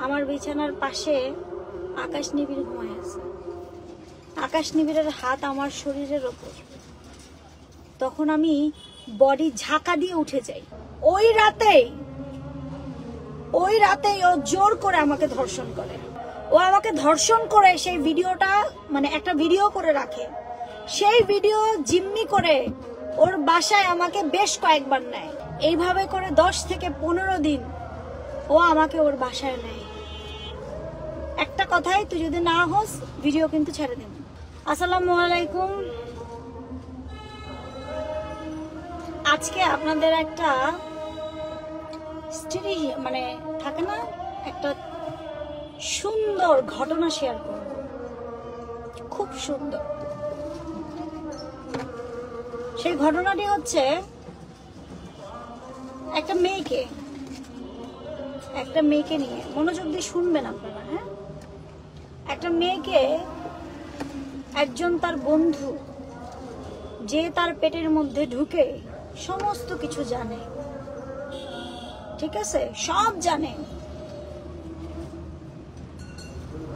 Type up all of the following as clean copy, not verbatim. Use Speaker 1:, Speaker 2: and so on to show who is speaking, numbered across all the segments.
Speaker 1: আমার বিছানার পাশে আকাশ নিবিড় ঘুমায় আছে। আকাশ নিবিড়ের হাত আমার শরীরের ওপর। তখন আমি বডি ঝাঁকা দিয়ে উঠে যাই। ওই রাতেই ও জোর করে আমাকে ধর্ষণ করে। ও আমাকে ধর্ষণ করে সেই ভিডিওটা মানে একটা ভিডিও করে রাখে। সেই ভিডিও জিম্মি করে ওর বাসায় আমাকে বেশ কয়েকবার নেয়। এইভাবে করে 10 থেকে 15 দিন ও আমাকে ওর বাসায় নেয়। একটা কথাই, তুই যদি না হোস ভিডিও কিন্তু ছেড়ে দেব। আসসালামু আলাইকুম। আজকে আপনাদের একটা স্টোরি মানে থাকে না, একটা সুন্দর ঘটনা শেয়ার করব। খুব সুন্দর। সেই ঘটনাটি হচ্ছে একটা মেয়েকে নিয়ে। মনোযোগ দিয়ে শুনবেন আপনারা। হ্যাঁ, একটা মেয়েকে একজন তার বন্ধু, যে তার পেটের মধ্যে ঢুকে সমস্ত কিছু জানে, ঠিক আছে, সব জানে।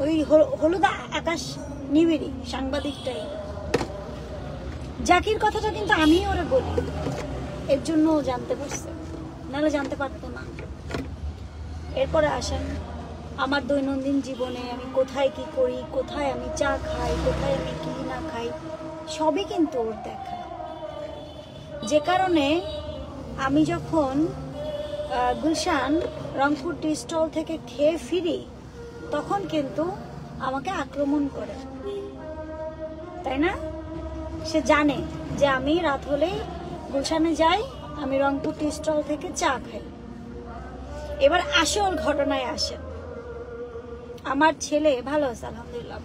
Speaker 1: ওই হলুদ আকাশ নিবিড়ি সাংবাদিকটাই, জাকির কথাটা কিন্তু আমি ওরে বলি, এর জন্য ও জানতে পারছে, নাহলে জানতে পারতো না। এরপরে আসেন আমার দৈনন্দিন জীবনে আমি কোথায় কি করি, কোথায় আমি চা খাই, কোথায় আমি কি না খাই, সবই কিন্তু ওর দেখা। যে কারণে আমি যখন গুলশান রংপুর টি স্টল থেকে খেয়ে ফিরি, তখন কিন্তু আমাকে আক্রমণ করে, তাই না? সে জানে যে আমি রাত হলেই গুলশানে যাই, আমি রংপুর টি স্টল থেকে চা খাই। এবার আসল ঘটনায় আসেন। আমার ছেলে ভালো আছে আলহামদুলিল্লাহ।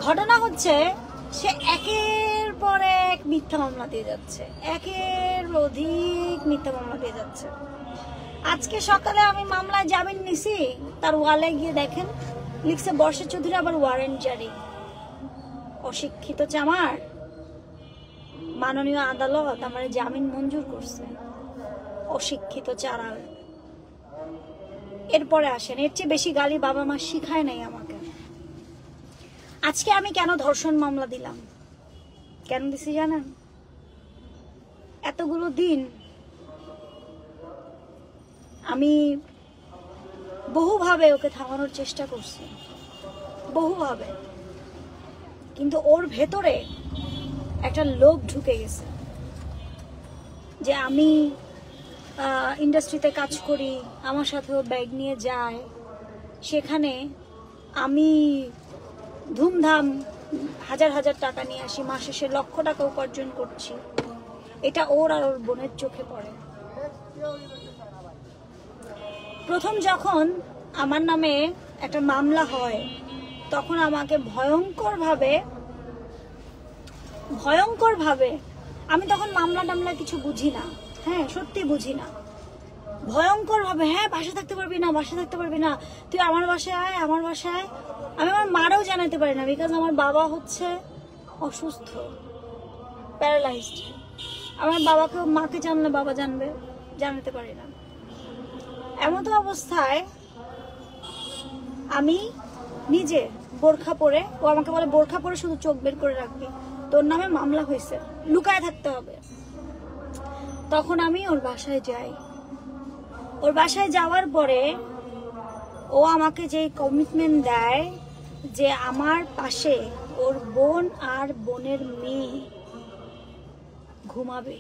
Speaker 1: ঘটনা হচ্ছে, সে একের পর এক মিথ্যা মামলা দিয়ে যাচ্ছে, একের অধিক মিথ্যা মামলা দিয়ে যাচ্ছে। আজকে সকালে আমি মামলায় জামিন নিছি, তার ওয়ালে গিয়ে দেখেন লিখছে বর্ষা চৌধুরী আবার ওয়ারেন্ট জারি। অশিক্ষিত চামার, মাননীয় আদালত আমার জামিন মঞ্জুর করছে। অশিক্ষিত চারাল। এরপরে আসেন, এর চেয়ে বেশি গালি বাবা মা শিখায় নাই আমাকে। আজকে আমি কেন ধর্ষণ মামলা দিলাম, কেন দিছি জানেন? এতগুলো দিন আমি বহুভাবে ওকে থামানোর চেষ্টা করছি, বহুভাবে, কিন্তু ওর ভেতরে একটা লোভ ঢুকে গেছে যে আমি ইন্ডাস্ট্রিতে কাজ করি, আমার সাথেও ব্যাগ নিয়ে যায়, সেখানে আমি ধুমধাম হাজার হাজার টাকা নিয়ে আসি, মাস শেষে লক্ষ টাকা উপার্জন করছি। এটা ওর আর ওর বোনের চোখে পড়ে। প্রথম যখন আমার নামে একটা মামলা হয়, তখন আমাকে ভয়ঙ্করভাবে, আমি তখন মামলা টামলা কিছু বুঝি না, হ্যাঁ সত্যি বুঝি না, ভয়ঙ্করভাবে, হ্যাঁ বাসায় থাকতে পারবি না, তুই আমার বাসায় আয়, আমার বাসায়। আমি আমার মারও জানাতে পারি না, বিকজ আমার বাবা হচ্ছে অসুস্থ, প্যারালাইজড। আমার বাবাকে, মাকে জানলে বাবা জানবে, জানাতে পারি না। এমতো অবস্থায় আমি নিজে বোরখা পরে, ও আমাকে বলে বোরখা পরে শুধু চোখ বের করে রাখবি, তোর নামে মামলা হয়েছে, লুকায় থাকতে হবে। তখন আমি ওর বাসায় যাই। ওর বাসায় যাওয়ার পরে ও আমাকে যে কমিটমেন্ট দেয় যে আমার পাশে ওর বোন আর বোনের মেয়ে ঘুমাবে,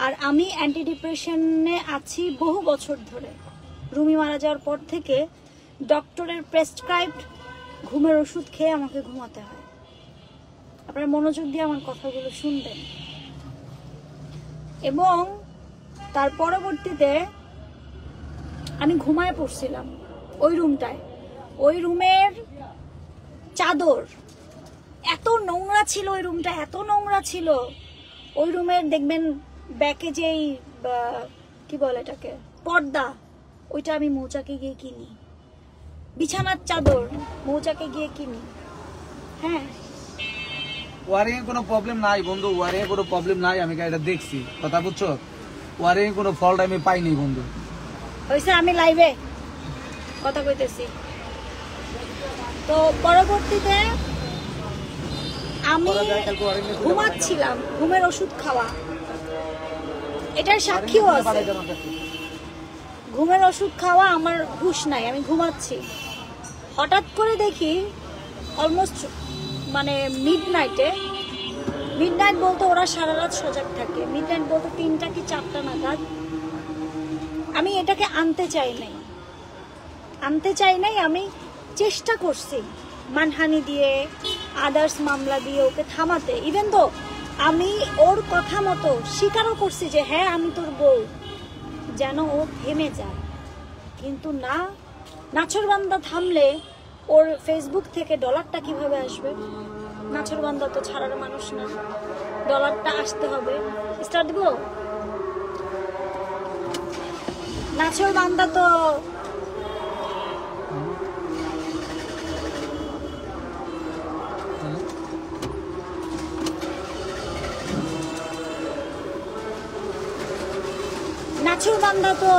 Speaker 1: আর আমি অ্যান্টি ডিপ্রেশনে আছি বহু বছর ধরে। রুমি মারা যাওয়ার পর থেকে ডক্টরের প্রেসক্রাইবড ঘুমের ওষুধ খেয়ে আমাকে ঘুমাতে হয়। আপনারা মনোযোগ দিয়ে আমার কথাগুলো শুনবেন। এবং তার পরবর্তীতে আমি ঘুমায় পড়ছিলাম ওই রুমটায়। ওই রুমের চাদর এত নোংরা ছিল, ওই রুমটা এত নোংরা ছিল। ওই রুমের দেখবেন ব্যাকে যেই কি বলে এটাকে, পর্দা, ওইটা আমি মৌচাকে গিয়ে কিনি। বিছানার চাদর মৌচাকে গিয়ে কিনি। হ্যাঁ,
Speaker 2: ওয়ারিং এর কোনো প্রবলেম নাই বন্ধু, ওয়ারিং এর কোনো প্রবলেম নাই, আমি এটা দেখছি, কথা বুঝছো? ওয়ারিং এর কোনো ফল্ট আমি পাইনি বন্ধু।
Speaker 1: হয়েছে আমি লাইভে কথা কইতেছি। তো পরবর্তীতে আমি ঘুমাচ্ছিলাম, ঘুমের ওষুধ খাওয়া, এটার সাক্ষীও আছে। ঘুমের ওষুধ খাওয়া, আমার হুঁশ নাই, আমি ঘুমাচ্ছি। হঠাৎ করে দেখি অলমোস্ট মানে মিডনাইট বলতে ওরা সারা রাত সজাগ থাকে, মিডনাইট বলতে 3টা কি 4টা নাগাদ। আমি এটাকে আনতে চাই নাই, আমি চেষ্টা করছি মানহানি দিয়ে, আদার্স মামলা দিয়ে ওকে থামাতে। ইভেন তো আমি ওর কথা মতো স্বীকারও করছি যে হ্যাঁ আমি তোর বউ, যেন ও থেমে যায়। কিন্তু না, নাছরবান্দা থামলে ওর ফেসবুক থেকে ডলারটা কিভাবে আসবে? নাছরবান্দা তো ছাড়ার মানুষ না, ডলারটা আসতে হবে। স্টার্ট দিব। নাছরবান্দা তো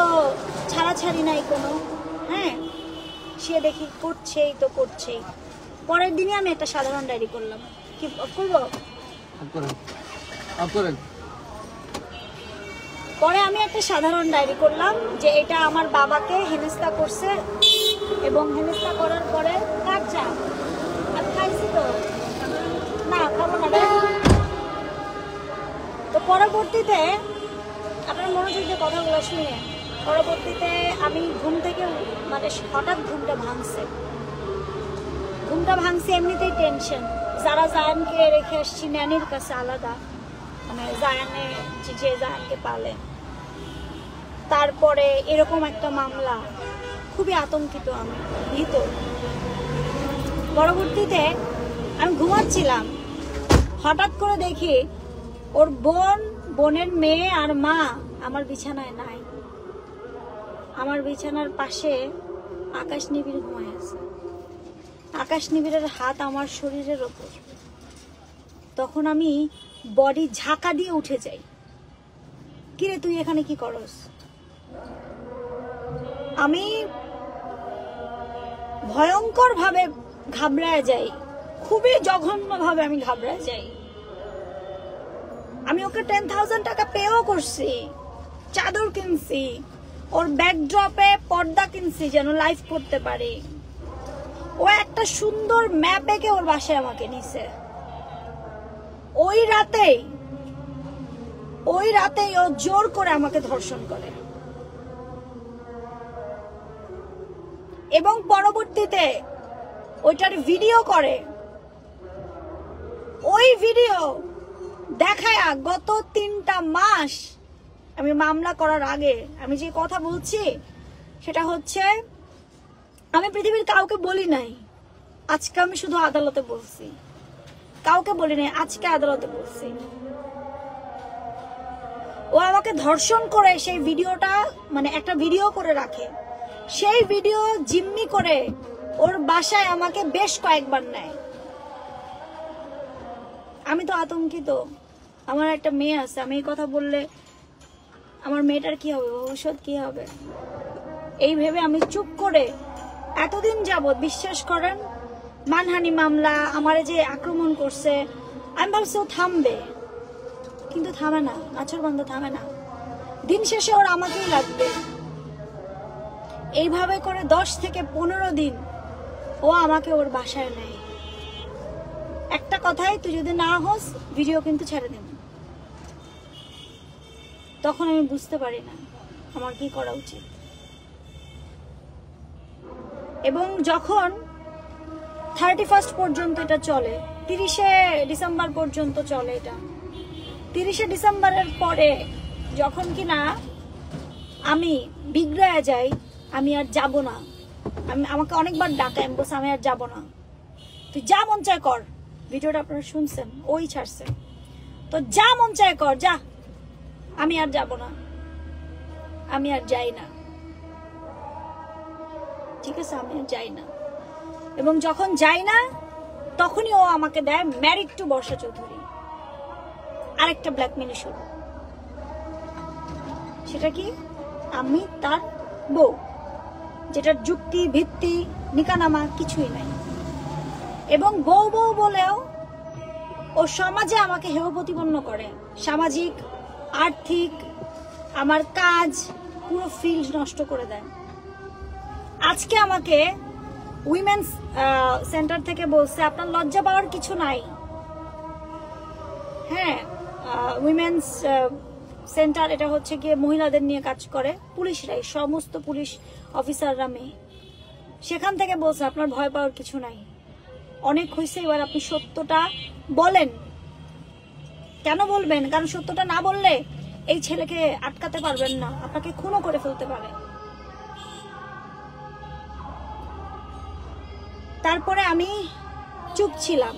Speaker 1: ছাড়াছাড়ি নাই কোনো। হ্যাঁ, সে দেখি করছেই তো করছেই। পরের দিনই আমি একটা সাধারণ ডায়েরি করলাম। কি করবো? পরে আমি একটা সাধারণ ডায়েরি করলাম যে এটা আমার বাবাকে হেনস্থা করছে, এবং হেনস্থা করার পরে কার চা আমি খাইছি তো না, খাবো না। তো পরবর্তীতে আপনার মনোযোগ দিয়ে কথাগুলো শুনে, পরবর্তীতে আমি ঘুম থেকে মানে হঠাৎ ঘুমটা ভাঙছে। এমনিতেই টেনশন, যারা জায়ানকে রেখে আসছি ন্যানির কাছে আলাদা, মানে জায়ানে যে জায়ানকে পালে, তারপরে এরকম একটা মামলা, খুবই আতঙ্কিত, আমি ভীত। পরবর্তীতে আমি ঘুমাচ্ছিলাম, হঠাৎ করে দেখি ওর বোনের মেয়ে আর মা আমার বিছানায় নাই। আমার বিছানার পাশে আকাশ নিবিড় ঘুমায় আছে। আকাশ নিবিড়ের হাত আমার শরীরের ওপর। তখন আমি বডি ঝাঁকা দিয়ে উঠে যাই, কিরে তুই এখানে কি করস? আমি ভয়ঙ্কর ভাবে ঘাবড়ায় যাই, খুবই জঘন্য ভাবে আমি ঘাবড়ায় যাই। আমি ওকে 10,000 টাকা পেও করছি, চাদর কিনছি, ওর ব্যাকড্রপে পর্দা কিনছি যেন লাইভ করতে পারি। ও একটা সুন্দর ম্যাপ এঁকে ওর বাসায় আমাকে নিছে। ওই রাতেই ও জোর করে আমাকে ধর্ষণ করে, এবং পরবর্তীতে ওইটার ভিডিও করে। ওই ভিডিও দেখায় গত 3টা মাস আমি মামলা করার আগে আমি যে কথা বলছি সেটা হচ্ছে আমি পৃথিবীর কাউকে বলি নাই, আজকে আমি শুধু আদালতে বলছি। কাউকে বলি নাই, আজকে আদালতে বলছি। ও আমাকে ধর্ষণ করে সেই ভিডিওটা, মানে একটা ভিডিও করে রাখে, সেই ভিডিও জিম্মি করে ওর বাসায় আমাকে বেশ কয়েকবার নেয়। আমি তো আতঙ্কিত, আমার একটা মেয়ে আছে, আমি এই কথা বললে আমার মেয়েটার কি হবে, ভবিষ্যৎ কি হবে, এই ভেবে আমি চুপ করে এতদিন যাবত, বিশ্বাস করেন, মানহানি মামলা, আমারে যে আক্রমণ করছে, আমি ভাবছি ও থামবে, কিন্তু থামে না। নাছরবান্দা থামে না, দিন শেষে ওর আমাকেই লাগবে। এইভাবে করে 10 থেকে 15 দিন ও আমাকে ওর বাসায় নেয়। একটা কথাই, তুই যদি না হোস ভিডিও কিন্তু ছেড়ে দেব। তখন আমি বুঝতে পারি না আমার কি করা উচিত। এবং যখন 31 পর্যন্ত এটা চলে, 30শে ডিসেম্বর পর্যন্ত চলে এটা, 30শে ডিসেম্বরের পরে যখন কিনা আমি বিগড়ায় যাই, আমি আর যাব না। আমাকে অনেকবার ডাকায়, আমি বলছি আমি আর যাব না, তুই যা মন চায় কর। ভিডিওটা আপনারা শুনছেন, ওই ছাড়ছে, তো যা মন চায় কর, যা, আমি আর যাব না, আমি আর যাই না, ঠিক আছে, আমি আর যাই না। এবং যখন যাই না তখনই ও আমাকে দেয় ম্যারিড টু বর্ষা চৌধুরী, আরেকটা ব্ল্যাকমেল শুরু। সেটা কি, আমি তার বউ, যেটার যুক্তি ভিত্তি নিকানামা কিছুই নাই। এবং বউ বউ বলেও ও সমাজে আমাকে হেয় প্রতিপন্ন করে, সামাজিক আর্থিক আমার কাজ পুরো ফিল্ড নষ্ট করে দেয়। আজকে আমাকে উইমেন্স সেন্টার থেকে বলছে আপনার লজ্জা পাওয়ার কিছু নাই। হ্যাঁ, উইমেন্স সেন্টার এটা হচ্ছে গিয়ে মহিলাদের নিয়ে কাজ করে, পুলিশরাই, সমস্ত পুলিশ অফিসাররা মেয়ে। সেখান থেকে বলছে আপনার ভয় পাওয়ার কিছু নাই, অনেক হয়েছে, এবার আপনি সত্যটা বলেন। কেন বলবেন? কারণ সত্যটা না বললে এই ছেলেকে আটকাতে পারবেন না, আপনাকে খুনও করে ফেলতে পারে। তারপরে আমি চুপ ছিলাম।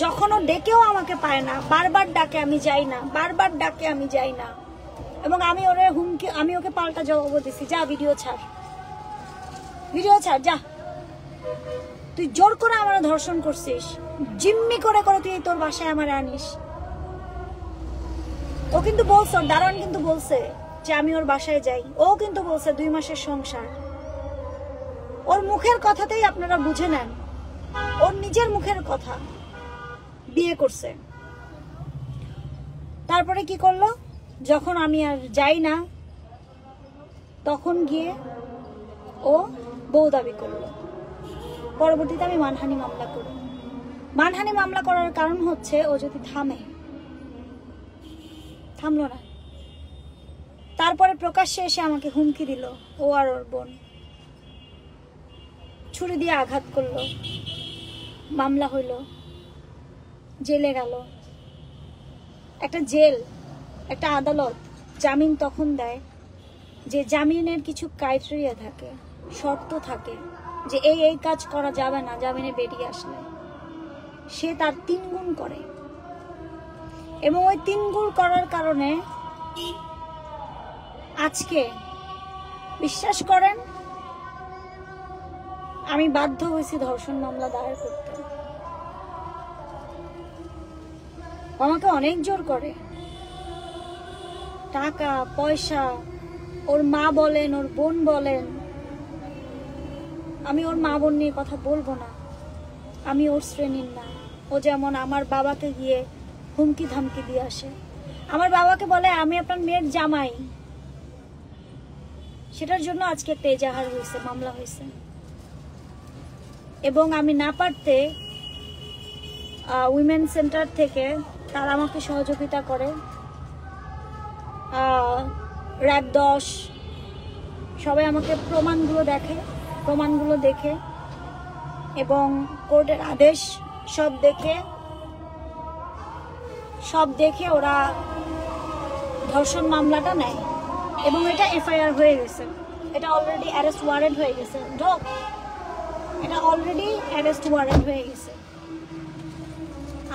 Speaker 1: যখন ও ডেকেও আমাকে পায় না, বারবার ডাকে আমি যাই না, বারবার ডাকে আমি যাই না। এবং আমি ওরে হুমকি, আমি ওকে পাল্টা জবাব দিছি, যা ভিডিও ছাড়, ভিডিও ছাড়, যা, তুই জোর করে আমার ধর্ষণ করছিস, জিম্মি করে করে তুই তোর বাসায় আমার আনিস। ও কিন্তু বলছে, দারোয়ান কিন্তু বলছে যে আমি ওর বাসায় যাই। ও কিন্তু বলছে 2 মাসের সংসার। ওর মুখের কথাতেই আপনারা বুঝে নেন, ওর নিজের মুখের কথা, বিয়ে করছে। তারপরে কি করলো, যখন আমি আর যাই না তখন গিয়ে ও বউ দাবি করলো। পরবর্তীতে আমি মানহানি মামলা করি। মানহানি মামলা করার কারণ হচ্ছে ও যদি থামে, থামলো না। তারপরে প্রকাশ্যে এসে আমাকে হুমকি দিল, ও আর ওর বোন ছুরি দিয়ে আঘাত করলো, মামলা হইল, জেলে গেল। একটা জেল, একটা আদালত জামিন তখন দেয় যে জামিনের কিছু ক্রাইটেরিয়া থাকে, শর্ত থাকে, যে এই কাজ করা যাবে না জামিনে বেরিয়ে আসলে। সে তার 3 গুণ করে, এবং ওই 3 গুণ করার কারণে আজকে বিশ্বাস করেন আমি বাধ্য হয়েছি ধর্ষণ মামলা দায়ের করতে। আমাকে অনেক জোর করে, টাকা পয়সা, ওর মা বলেন, ওর বোন বলেন। আমি ওর মা বোন নিয়ে কথা বলবো না, আমি ওর শ্রেণীর না। ও যেমন আমার বাবাকে গিয়ে হুমকি ধামকি দিয়ে আসে, আমার বাবাকে বলে আমি আপনার মেয়ের জামাই। সেটার জন্য আজকে একটা এজাহার হয়েছে, মামলা হয়েছে। এবং আমি না পারতে উইমেন সেন্টার থেকে তারা আমাকে সহযোগিতা করে, র‍্যাব 10 সবাই আমাকে প্রমাণগুলো দেখে এবং কোর্টের আদেশ সব দেখে ওরা ধর্ষণ মামলাটা নেয়। এবং এটা এফআইআর হয়ে গেছে, এটা অলরেডি অ্যারেস্ট ওয়ারেন্ট হয়ে গেছে। এটা অলরেডি অ্যারেস্ট ওয়ারেন্ট হয়ে গেছে।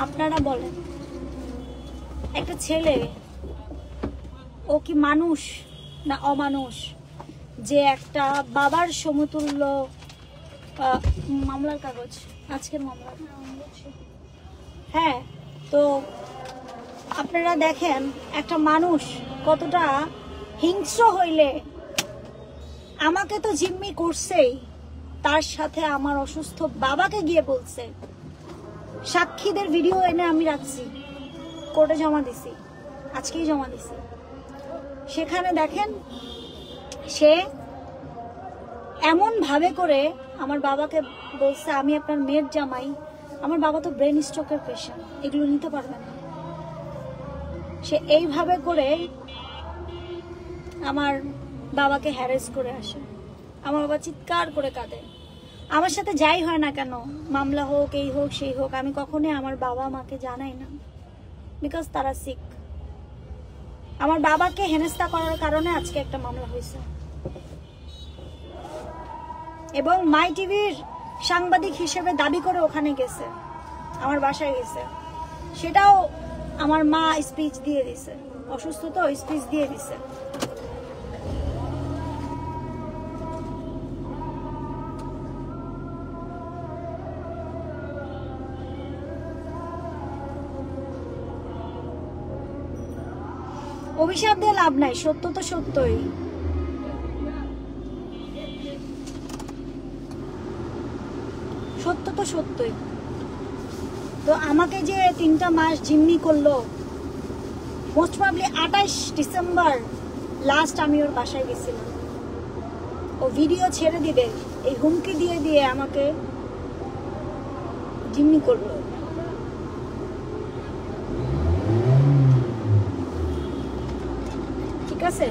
Speaker 1: আপনারা বলেন, একটা ছেলে ও কি মানুষ না অমানুষ, যে একটা বাবার সমতুল্য। মামলার কাগজ, আজকের মামলা, হ্যাঁ। তো আপনারা দেখেন একটা মানুষ কতটা হিংস্র হইলে, আমাকে তো জিম্মি করছেই, তার সাথে আমার অসুস্থ বাবাকে গিয়ে বলছে। সাক্ষীদের ভিডিও এনে আমি রাখছি, কোর্টে জমা দিছি, আজকেই জমা দিছি। সেখানে দেখেন সে এমন ভাবে করে আমার বাবাকে বলছে আমি আপনার মেয়ের জামাই। আমার বাবা তো ব্রেন স্ট্রোকের পেশেন্ট, এগুলো নিতে পারবে না। সে এইভাবে করে আমার বাবাকে হ্যারেস করে আসে। আমার বাবা চিৎকার করে কাঁদে। আমার সাথে যাই হয় না কেন, মামলা হোক, এই হোক, সেই হোক, আমি কখনোই আমার বাবা মাকে জানাই না, বিকজ তারা সিক। আমার বাবাকে হেনস্থা করার কারণে আজকে একটা মামলা হয়েছে। এবং মাই টিভির সাংবাদিক হিসেবে দাবি করে ওখানে গেছে, আমার বাসায় গেছে। সেটাও আমার মা স্পিচ দিয়ে দিছে, অসুস্থ তো স্পিচ দিয়ে দিছে। অভিশাপ দিয়ে লাভ নাই, সত্য তো সত্যই। সত্য তো সত্যই। তো আমাকে যে 3টা মাস জিম্মি করলো, মোস্ট প্রবাবলি 28 ডিসেম্বর লাস্ট আমি ওর বাসায় গেছিলাম। ও ভিডিও ছেড়ে দিবে এই হুমকি দিয়ে দিয়ে আমাকে জিম্মি করলো। ঠিক আছে।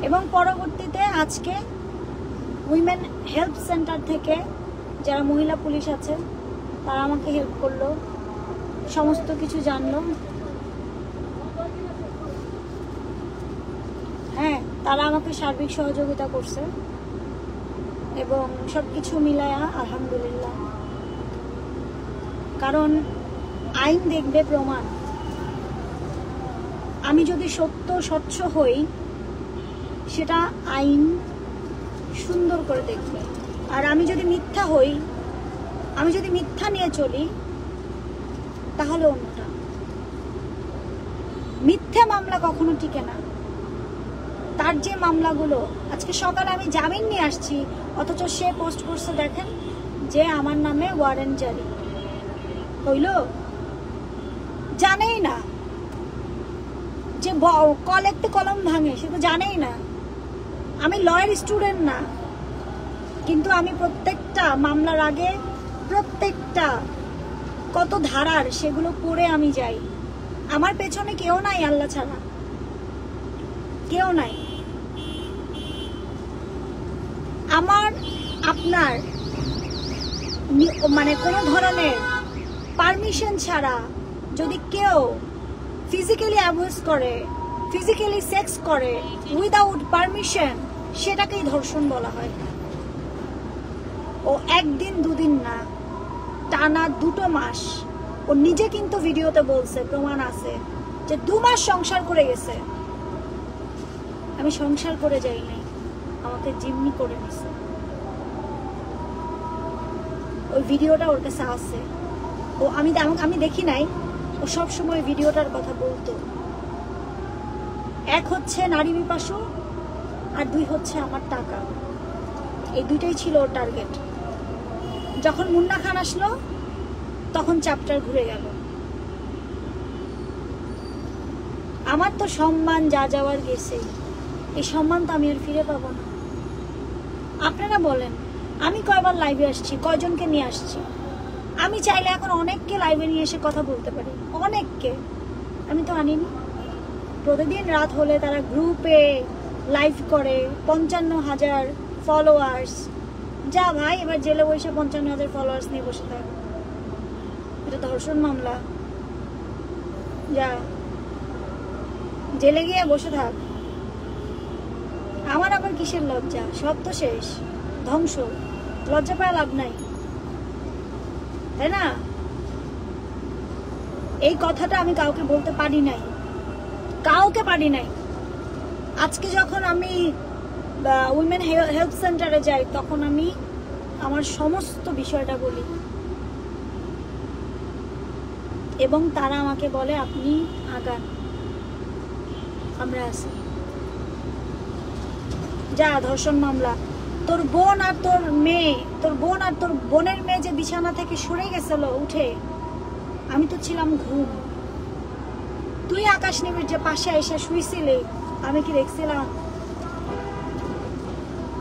Speaker 1: এবং পরবর্তীতে আজকে উইমেন হেল্প সেন্টার থেকে যারা মহিলা পুলিশ আছে তারা আমাকে হেল্প করলো, সমস্ত কিছু জানলো। হ্যাঁ, তারা আমাকে সার্বিক সহযোগিতা করছে এবং সবকিছু মিলায়া আলহামদুলিল্লাহ। কারণ আইন দেখবে প্রমাণ। আমি যদি সত্য স্বচ্ছ হই সেটা আইন সুন্দর করে দেখবে, আর আমি যদি মিথ্যা হই, আমি যদি মিথ্যা নিয়ে চলি তাহলে অন্যটা। মিথ্যা মামলা কখনো টিকে না। তার যে মামলাগুলো, আজকে সকালে আমি জামিন নিয়ে আসছি, অথচ সে পোস্ট করছে দেখেন যে আমার নামে ওয়ারেন্ট জারি হইল। জানেই না যে কলেক্টে কলম ভাঙে, সে তো জানেই না। আমি লয়ার স্টুডেন্ট না, কিন্তু আমি প্রত্যেকটা মামলার আগে প্রত্যেকটা কত ধারার সেগুলো পড়ে আমি যাই। আমার পেছনে কেউ নাই আল্লাহ ছাড়া, কেউ নাই। আমার আপনার মানে কোনো ধরনের পারমিশন ছাড়া যদি কেউ ফিজিক্যালি অ্যাবিউজ করে, ফিজিক্যালি সেক্স করে উইদাউট পারমিশন, সেটাকেই ধর্ষণ বলা হয়। ও একদিন দুদিন না, টানা 2 মাস। ও নিজে কিন্তু ভিডিওতে বলছে, প্রমাণ আছে, যে 2 মাস সংসার করে গেছে। আমি সংসার করে যাই নাই, আমাকে জিম্মি করে নিছে। ওই ভিডিওটা ওর কাছে আছে। ও আমি দেখি নাই, ও সব সময় ভিডিওটার কথা বলতো। 1 হচ্ছে নারী বিপাশু, আর 2 হচ্ছে আমার টাকা। এই 2টাই ছিল ওর টার্গেট। যখন মুন্না খান আসলো তখন চ্যাপ্টার ঘুরে গেল। আমার তো সম্মান যা যাওয়ার গেছে, এই সম্মান তো আমি আর ফিরে পাবো না। আপনারা বলেন, আমি কয়বার লাইভে আসছি, কয়জনকে নিয়ে আসছি? আমি চাইলে এখন অনেককে লাইভে নিয়ে এসে কথা বলতে পারি, অনেককে। আমি তো আনিনি। প্রতিদিন রাত হলে তারা গ্রুপে লাইভ করে, 55,000 ফলোয়ার্স। যা ভাই, এবার জেলে বসে 55,000 ফলোয়ার্স নিয়ে বসে থাক। এটা ধর্ষণ মামলা। যা জেলে গিয়ে বসে থাক। আমার আবার কিসের লজ্জা? সব তো শেষ, ধ্বংস। লজ্জা পাওয়া লাভ নাই, তাই না? এই কথাটা আমি কাউকে বলতে পারি নাই, কাউকে পারি নাই। আজকে যখন আমি উইমেন হেলথ সেন্টারে যাই, তখন আমি আমার সমস্ত বিষয়টা বলি এবং তারা আমাকে বলে আপনি আগান, আমরা আছি। যা, ধর্ষণ মামলা। তোর বোন আর তোর মেয়ে, তোর বোন আর তোর বোনের মেয়ে যে বিছানা থেকে সরে গেছিল উঠে, আমি তো ছিলাম ঘুম। তুই আকাশ নেবের যে পাশে এসে শুইছিলি, আমি কি দেখছিলাম?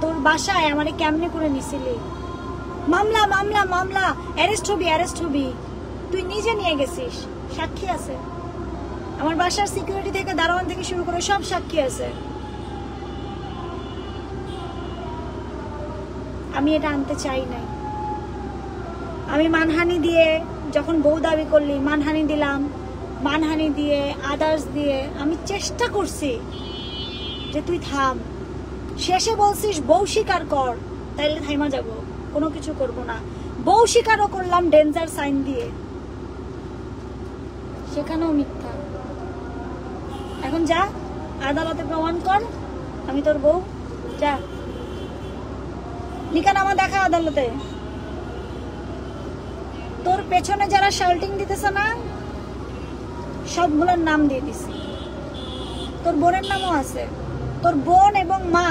Speaker 1: তোর বাসায় আমারে কেমনে করে নিছিলি? মামলা মামলা মামলা, অ্যারেস্ট হবি অ্যারেস্ট হবি। তুই নিজে নিয়ে গেছিস, সাক্ষী আছে। আমার বাসার সিকিউরিটি থেকে, দারোয়ান থেকে শুরু করে সব সাক্ষী আছে। আমি এটা আনতে চাই নাই। আমি মানহানি দিয়ে, যখন বউ দাবি করলি, মানহানি দিলাম। মানহানি দিয়ে, আদার্স দিয়ে আমি চেষ্টা করছি যে তুই থাম। শেষে বলছিস বউ স্বীকার কর, তাইলে থাইমা যাব, কোনো কিছু করব না। বউ স্বীকারও করলাম ডেঞ্জার সাইন দিয়ে, সেখানেও মিথ্যা। এখন যা, আদালতে প্রমাণ কর আমি তোর বউ। যা, নিকানামা দেখা আদালতে। তোর পেছনে যারা শাল্টিং দিতেছে না, সবগুলোর নাম দিয়ে দিছি। তোর বোনের নামও আছে। তোর বোন এবং মা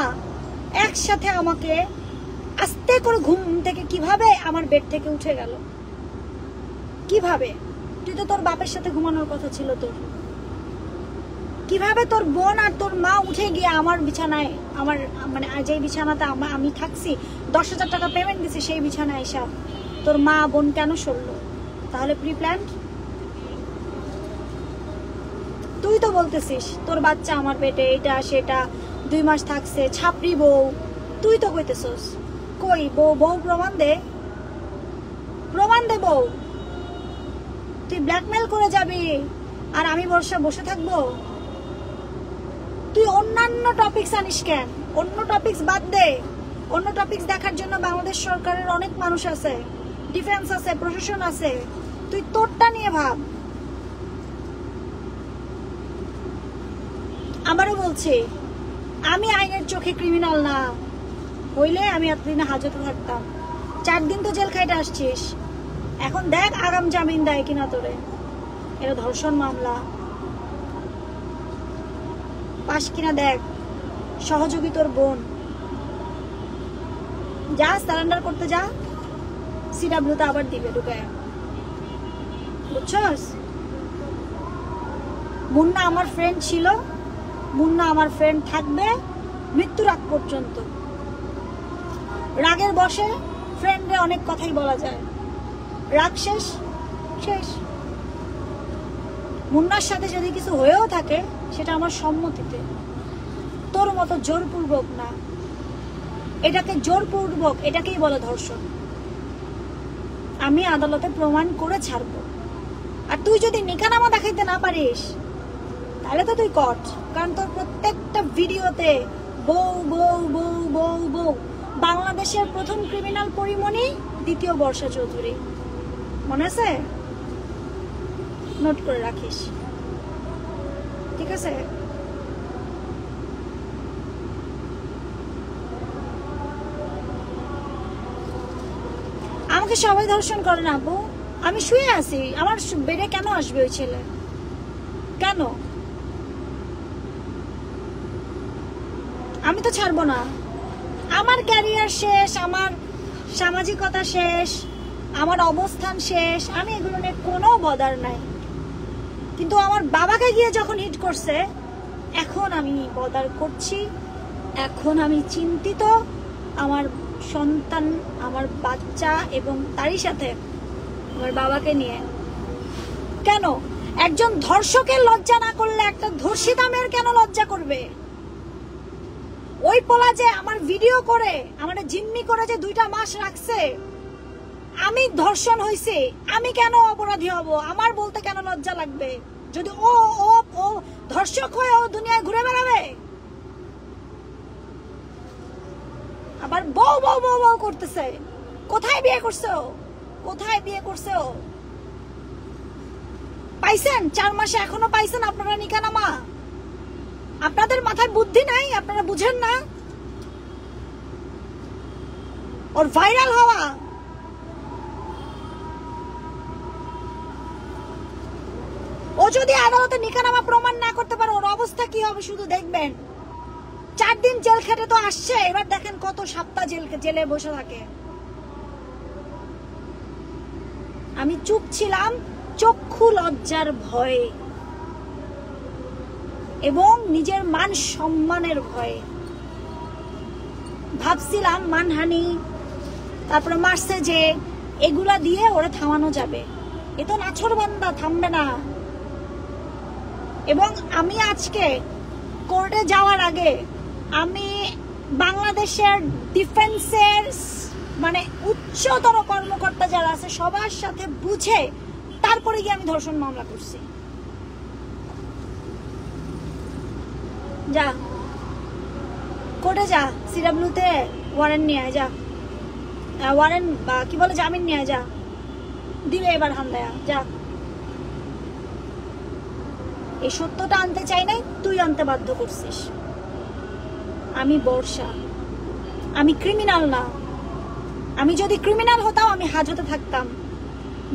Speaker 1: একসাথে আমাকে আস্তে করে ঘুম থেকে কিভাবে আমার বেড থেকে উঠে গেল? কিভাবে? তুই তো তোর বাপের সাথে ঘুমানোর কথা ছিল তোর। কিভাবে তোর বোন আর তোর মা উঠে গিয়ে আমার বিছানায়, আমার মানে যে বিছানাতে আমি থাকছি, 10,000 টাকা পেমেন্ট দিছি, সেই বিছানায় এসে তোর মা বোন কেন সরলো? তাহলে প্রি প্ল্যান? তুই তো বলতেছিস তোর বাচ্চা আমার পেটে, এটা সেটা, 2 মাস থাকছে, ছাপড়ি বউ। তুই তো কইতেছস। কই বউ? বউ প্রমাণ দে, প্রমাণ দে বউ। তুই ব্ল্যাকমেল করে যাবি আর আমি বসে থাকবো? তুই অন্যান্য টপিকস আনিস কেন? অন্য টপিকস বাদ দে। অন্য টপিকস দেখার জন্য বাংলাদেশ সরকারের অনেক মানুষ আছে, ডিফেন্স আছে, প্রশাসন আছে। তুই তোরটা নিয়ে ভাব। আবারও বলছি, আমি আইনের চোখে ক্রিমিনাল না হইলে আমি এতদিনে হাজতে থাকতাম। 4 দিন তো জেল খাইতে আসছিস, এখন দেখ আগাম জামিন দেয় কিনা তোরে। এটা ধর্ষণ মামলা, পাস কিনা দেখ। সহযোগী তোর বোন। যা সারেন্ডার করতে যা, সিডব্লিউ তে আবার দিবে ঢুকায়, বুঝছস? মুন্না আমার ফ্রেন্ড ছিল, মুন্না আমার ফ্রেন্ড থাকবে মৃত্যুর আগ পর্যন্ত। রাগের বশে ফ্রেন্ডে অনেক কথাই বলা যায়, রাগ শেষ শেষ। মুন্নার সাথে যদি কিছু হয়েও থাকে সেটা আমার সম্মতিতে, তোর মতো জোরপূর্বক না। এটাকে জোরপূর্বক, এটাকেই বলে ধর্ষণ। আমি আদালতে প্রমাণ করে ছাড়বো। আর তুই যদি নিকানামা দেখাইতে না পারিস তাহলে তো তুই কট, কারণ তোর প্রত্যেকটা ভিডিওতে বউ বউ বউ বউ বউ। বাংলাদেশের প্রথম ক্রিমিনাল পরিমণি, দ্বিতীয় বর্ষা চৌধুরী, মনে আছে? নোট করে রাখিস, ঠিক আছে? আমাকে সবাই ধর্ষণ করে না আপু। আমি শুয়ে আছি, আমার বেডে কেন আসবে ওই ছেলে? কেন? আমি তো ছাড়বো না। আমার ক্যারিয়ার শেষ, আমার সামাজিকতা শেষ, আমার অবস্থান শেষ, আমি এগুলো নিয়ে কোনো বদার নাই। কিন্তু আমার বাবাকে গিয়ে যখন হিট করছে, এখন আমি বদার করছি। এখন আমি চিন্তিত আমার সন্তান, আমার বাচ্চা এবং তারই সাথে আমার বাবাকে নিয়ে। কেন একজন ধর্ষকের লজ্জা না করলে একটা ধর্ষিতা মেয়ের কেন লজ্জা করবে? ওই পোলা যে আমার ভিডিও করে আমার জিম্মি করে যে 2টা মাস রাখছে, আমি ধর্ষণ হইছে, আমি কেন অপরাধী হব? আমার বলতে কেন লজ্জা লাগবে? যদি ও ও ও ধর্ষক হয়ে ও দুনিয়ায় ঘুরে বেড়াবে, আবার বউ বউ বউ বউ করতেছে। কোথায় বিয়ে করছে ও? কোথায় বিয়ে করছে ও? পাইছেন 4 মাসে? এখনো পাইছেন আপনারা নিকানামা? আপনাদের মাথায় বুদ্ধি নাই? আপনারা বুঝেন না ওর ভাইরাল হওয়া? ও যদি আদালতে নিকানামা প্রমাণ না করতে পারে ওর অবস্থা কি হবে শুধু দেখবেন। 4 দিন জেল খেটে তো আসছে, এবার দেখেন কত সপ্তাহ জেলে বসে থাকে। আমি চুপ ছিলাম চক্ষু লজ্জার ভয়ে এবং নিজের মান সম্মানের ভয়ে। ভাবছিলাম মানহানি, তারপরে মারছে যে, এগুলা দিয়ে ওরা থামানো যাবে। এ তো নাছোড়বান্দা, থামবে না। এবং আমি আজকে কোর্টে যাওয়ার আগে আমি বাংলাদেশের ডিফেন্সের মানে উচ্চতর কর্মকর্তা যারা আছে সবার সাথে বুঝে তারপরে গিয়ে আমি ধর্ষণ মামলা করছি। যা কোর্টে যা, সিডব্লিউ তে ওয়ারেন্ট নিয়ে আয়, যা ওয়ারেন্ট কি বলে জামিন নিয়ে আয়, যা দিবে এবার হামদায়া, যা। এই সত্যটা আনতে চাই নাই, তুই আনতে বাধ্য করছিস। আমি বর্ষা, আমি ক্রিমিনাল না। আমি যদি ক্রিমিনাল হতাম আমি হাজতে থাকতাম,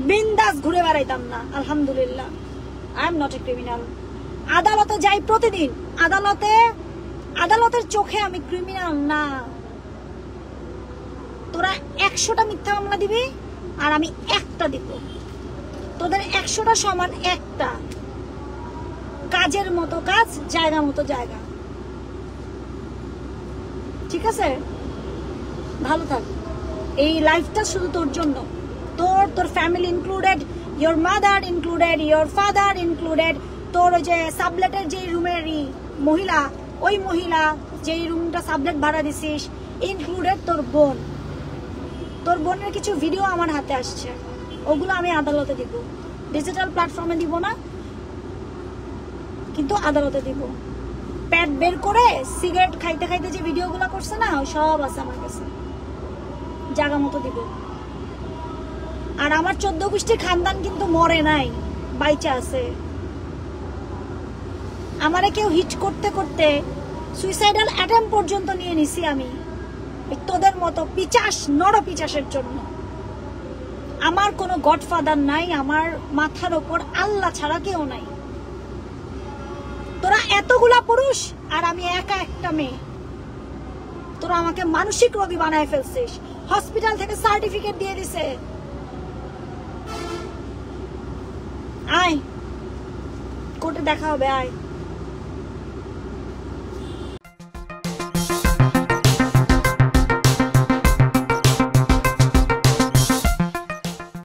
Speaker 1: বিন্দাস ঘুরে বেড়াইতাম না। আলহামদুলিল্লাহ I am not a criminal. আদালতে যাই প্রতিদিন, আদালতের চোখে আমি ক্রিমিনাল না। তোরা 100টা মিথ্যা মামলা দিবি আর আমি একটা দিব। তোদের 100টা সমান একটা, কাজের মতো কাজ, জায়গা মতো জায়গা। ঠিক আছে, ভালো থাক। এই লাইফটা শুধু তোর জন্য, তোর family included, your mother included, your father included, তোর ওই যে সাবলেটের যে রুমের মহিলা, ওই মহিলা যেই রুমটা সাবলেট ভাড়া দিছিস ইনক্লুডেড, তোর বোন, তোর বোনের কিছু ভিডিও আমার হাতে আসছে, ওগুলো আমি আদালতে দিব। ডিজিটাল প্ল্যাটফর্মে দিব না, কিন্তু আদালতে দিব। প্যাড বের করে সিগারেট খাইতে খাইতে যে ভিডিওগুলো করছে না, সব আছে আমার কাছে, জায়গা মতো দিব। আর আমার 14 গোষ্ঠীর খানদান কিন্তু মরে নাই, বাইচা আছে। আমারে কেউ হিট করতে করতে সুইসাইডাল অ্যাটেম্প পর্যন্ত নিয়ে নিছি আমি, তোদের মতো পিচাস, নর পিচাসের জন্য। আমার কোনো গডফাদার নাই, আমার মাথার ওপর আল্লাহ ছাড়া কেউ নাই। তোরা এতগুলা পুরুষ আর আমি একা একটা মেয়ে, তোরা আমাকে মানসিক রোগী বানায় ফেলছিস। হসপিটাল থেকে সার্টিফিকেট দিয়ে দিছে। আয়, কোর্টে দেখা হবে, আয়।